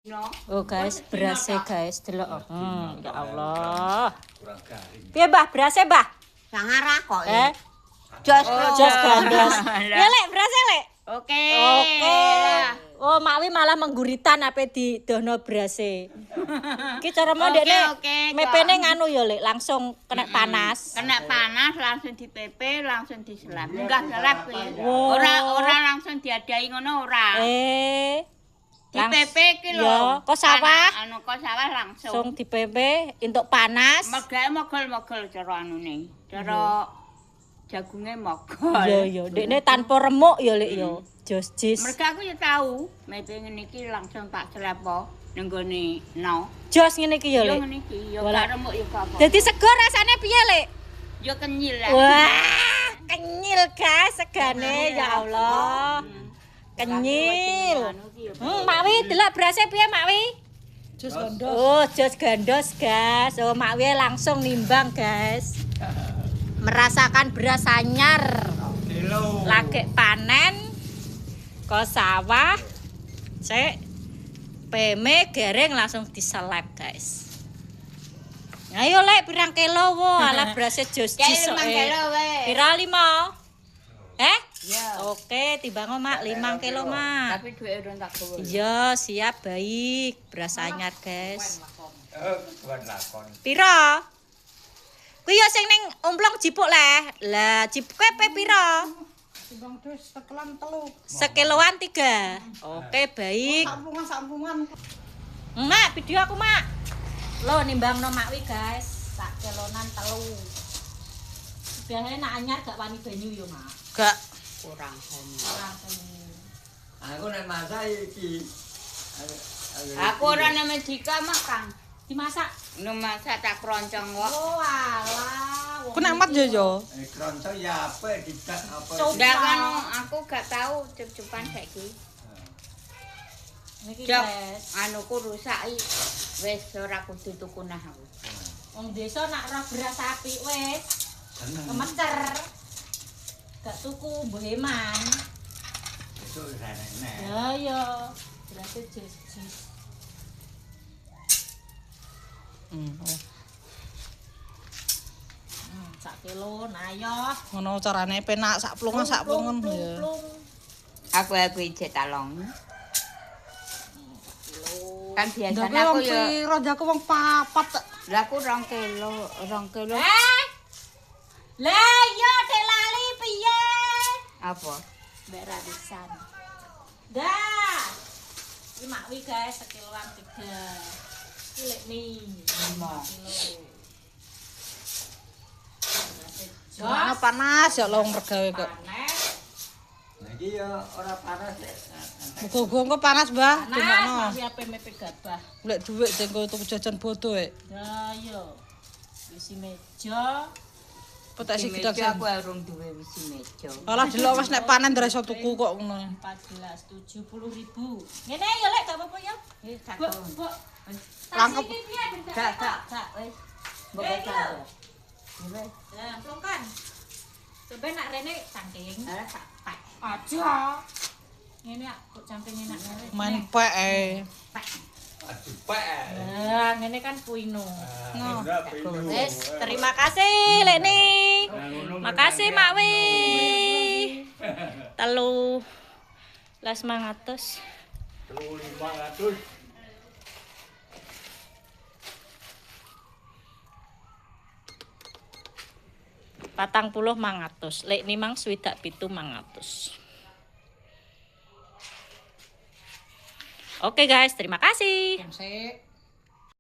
Oh guys, berasnya guys, delok. Ya Allah. Piye Mbah, berasnya Mbah? Sangarah kok. Jos gandos. Ya Lek, berasnya Lek. Oke. Oh, Makwi malah mengguritan apa di dono berase. Ki cara mau dekne mepene nganu ya Lek, langsung kena panas. Kena panas langsung dipepe, langsung diselap. Enggak selap kuwi. Ora langsung diadai ngono ora. Dipepe ki lho. Ya, kok sawah. Anu kok sawah langsung. Langsung dipepe entuk panas. Megake mogol-mogol cara anune. Cara jagunge mogol. Iya, dekne tanpa remuk ya Lek ya. Jos jis. Mergo aku ya tahu, mepe ngene iki langsung tak selap nang gone no. Jos ngene iki ya Lek. Yo ngene iki, yo gak remuk yo gak apa. Dadi sego rasane piye Lek? Yo kenyil lah. Wah, kenyil guys segane ya Allah. Kenyil. Makwi delok berase piye Makwi? Jos gandos. Oh, jos gandos guys. Oh, Makwi langsung nimbang guys. Merasakan beras anyar. Lagi panen ke sawah. Cek peme gereng langsung diselep guys. Ayo Lek pirang kilo wo ala berasnya jos jis. 5 kilo weh. Pira 5? Ya. Oke, timbang Mak 5 kilo Mak. Tapi duit urung tak gawe. Iya, siap baik. Beras anyar, guys. Pira? Kuwi yo sing ning umplong jipuk leh. Lah, jipuke pe pira? Timbang dus sekelan telu. Sekiloan 3. Oke, baik. Sampungan. Mak, video aku, Mak. Lo nimbangno Makwi, guys. Sak kilonan telu. Biasanya nak anyar gak wani banyu yo, Mak. Gak. Kurang banyu. Aku nek masak iki. Aku ora nang Medika makan. Dimasak. Nu masak tak kroncong kok. Oh, alah. Ku nek mat yo. Keroncong ya apa dikat apa. Sudah kan aku gak tahu cup-cupan saiki. Niki, Jok, guys. anuku rusak wis ora kudu tuku nah aku. Wong desa nak roh beras sapi wis kemecer. Gak tuku mbuh Heman. Itu rene. Ya ya, berarti jis. Sak kilo nayo. Ngono carane penak sak plungan ya. Aku ijek talong. Kan biasanya Ndak aku wong ya piro jaku wong 4. lah aku 2 kilo. Lah iya dek lali piye? Apa? Mbak Radisan. Dah. Iki Makwi guys, sekiloan 3. Cilik nih. 5 kilo. Mana panas ya lo mergawe kok. Panas. Nah iki ya ora panas nek. Muga-muga engko panas, Mbah. Panas, Dungakno. Makwi ape mepe gabah. Golek dhuwit dengko tuku jajan bodo e. Ya yo. Isi meja. Petek sing Meja kita aku urung duwe wisi meja. Alah delok wis nek panen ndra iso tuku kok ngono. 14.70.000. Ngene ya Lek, gak apa-apa ya. Gak Bu, tau. Bu. Langkep. Gak wis. Mbok gak. Wis. Nah, plongkan. Coba nak rene cangking. Ala tak pak. Aja. Ngene kok cangkingnya nak rene. Main pek e. Aduh pek. Nah, ngene kan puino. No. Wes, terima kasih Leni. Makasih Makwi. Telu las 500. 500. Patang puluh mangatus. Lek ni mang swidak pitu mangatus. Oke guys, terima kasih. Sik.